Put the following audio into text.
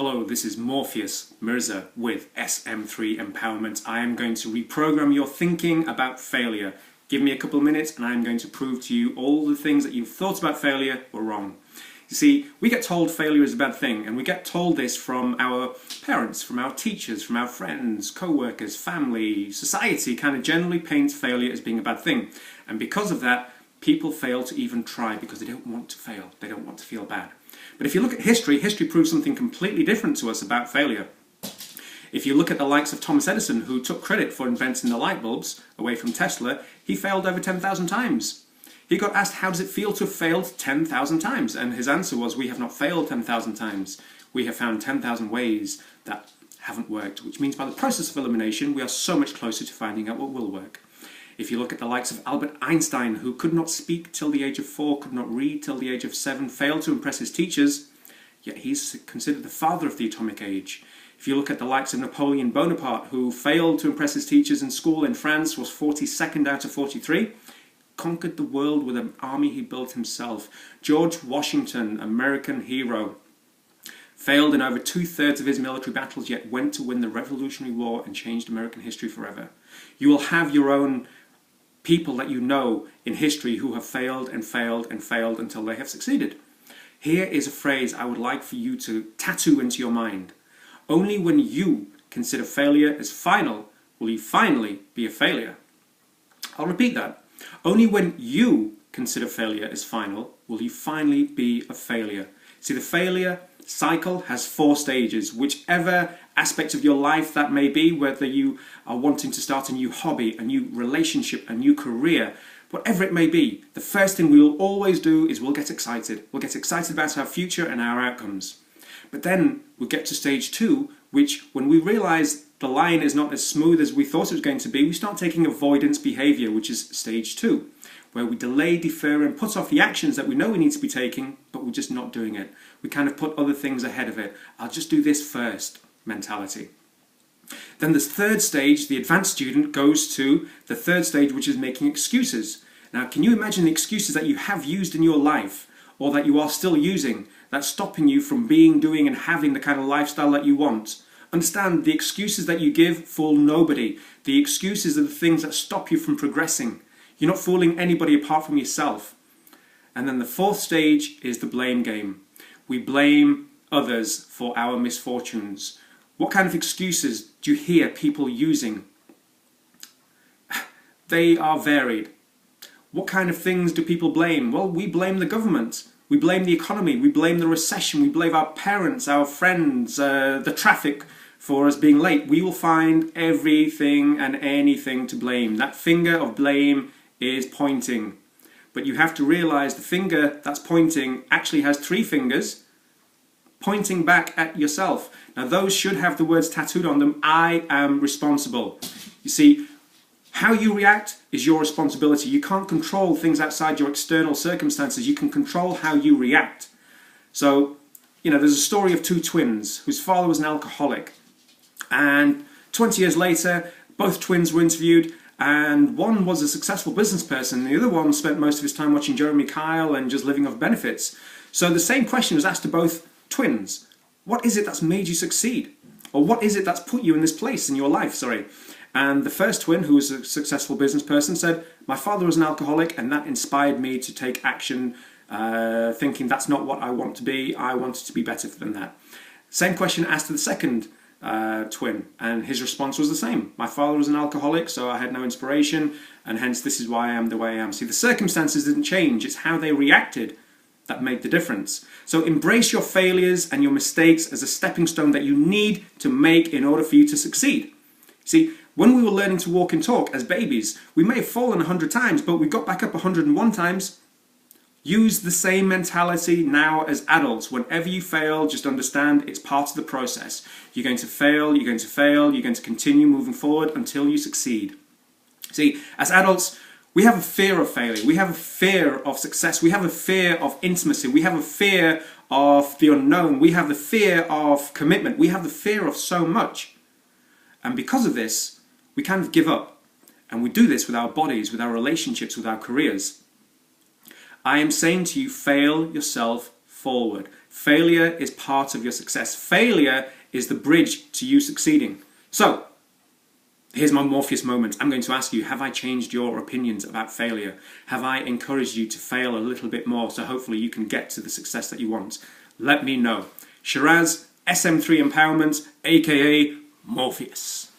Hello, this is Morpheus Mirza with SM3 Empowerment. I am going to reprogram your thinking about failure. Give me a couple of minutes and I am going to prove to you all the things that you've thought about failure were wrong. You see, we get told failure is a bad thing, and we get told this from our parents, from our teachers, from our friends, co-workers, family. Society kind of generally paints failure as being a bad thing. And because of that, people fail to even try because they don't want to fail. They don't want to feel bad. But if you look at history, history proves something completely different to us about failure. If you look at the likes of Thomas Edison, who took credit for inventing the light bulbs away from Tesla, he failed over 10,000 times. He got asked, how does it feel to have failed 10,000 times? And his answer was, we have not failed 10,000 times. We have found 10,000 ways that haven't worked, which means by the process of elimination, we are so much closer to finding out what will work. If you look at the likes of Albert Einstein, who could not speak till the age of 4, could not read till the age of 7, failed to impress his teachers, yet he's considered the father of the atomic age. If you look at the likes of Napoleon Bonaparte, who failed to impress his teachers in school in France, was 42nd out of 43, conquered the world with an army he built himself. George Washington, American hero, failed in over 2/3 of his military battles, yet went to win the Revolutionary War and changed American history forever. You will have your own people that you know in history who have failed and failed and failed until they have succeeded. Here is a phrase I would like for you to tattoo into your mind. Only when you consider failure as final will you finally be a failure. I'll repeat that. Only when you consider failure as final will you finally be a failure. See, the failure cycle has 4 stages. Whichever aspect of your life that may be, whether you are wanting to start a new hobby, a new relationship, a new career, whatever it may be, the first thing we'll always do is we'll get excited. We'll get excited about our future and our outcomes. But then we'll get to stage 2, which when we realize the line is not as smooth as we thought it was going to be, we start taking avoidance behavior, which is stage 2, where we delay, defer and put off the actions that we know we need to be taking, but we're just not doing it. We kind of put other things ahead of it. I'll just do this first mentality. Then this third stage, the advanced student goes to the third stage, which is making excuses. Now, can you imagine the excuses that you have used in your life, or that you are still using, that's stopping you from being, doing and having the kind of lifestyle that you want? Understand, the excuses that you give fool nobody. The excuses are the things that stop you from progressing. You're not fooling anybody apart from yourself. And then the fourth stage is the blame game. We blame others for our misfortunes. What kind of excuses do you hear people using? They are varied. What kind of things do people blame? Well, we blame the government. We blame the economy. We blame the recession. We blame our parents, our friends, the traffic for us being late. We will find everything and anything to blame. That finger of blame is pointing. But you have to realize the finger that's pointing actually has 3 fingers pointing back at yourself. Now those should have the words tattooed on them, I am responsible. You see, how you react is your responsibility. You can't control things outside your external circumstances. You can control how you react. So, there's a story of 2 twins whose father was an alcoholic. And 20 years later, both twins were interviewed, and one was a successful business person. The other one spent most of his time watching Jeremy Kyle and just living off benefits. So the same question was asked to both twins. What is it that's made you succeed? Or what is it that's put you in this place in your life, And the first twin, who was a successful business person, said, my father was an alcoholic and that inspired me to take action, thinking that's not what I want to be. I wanted to be better than that. Same question asked to the second twin, and his response was the same. My father was an alcoholic, so I had no inspiration, and hence this is why I am the way I am. See, the circumstances didn't change. It's how they reacted that made the difference. So embrace your failures and your mistakes as a stepping stone that you need to make in order for you to succeed. See, when we were learning to walk and talk as babies, we may have fallen 100 times, but we got back up 101 times. Use the same mentality now as adults. Whenever you fail, just understand it's part of the process. You're going to fail, you're going to fail, you're going to continue moving forward until you succeed. See, as adults, we have a fear of failure. We have a fear of success. We have a fear of intimacy. We have a fear of the unknown. We have the fear of commitment. We have the fear of so much. And because of this, we kind of give up. And we do this with our bodies, with our relationships, with our careers. I am saying to you, fail yourself forward. Failure is part of your success. Failure is the bridge to you succeeding. So, here's my Morpheus moment. I'm going to ask you, have I changed your opinions about failure? Have I encouraged you to fail a little bit more so hopefully you can get to the success that you want? Let me know. Shiraz, SM3 Empowerment, aka Morpheus.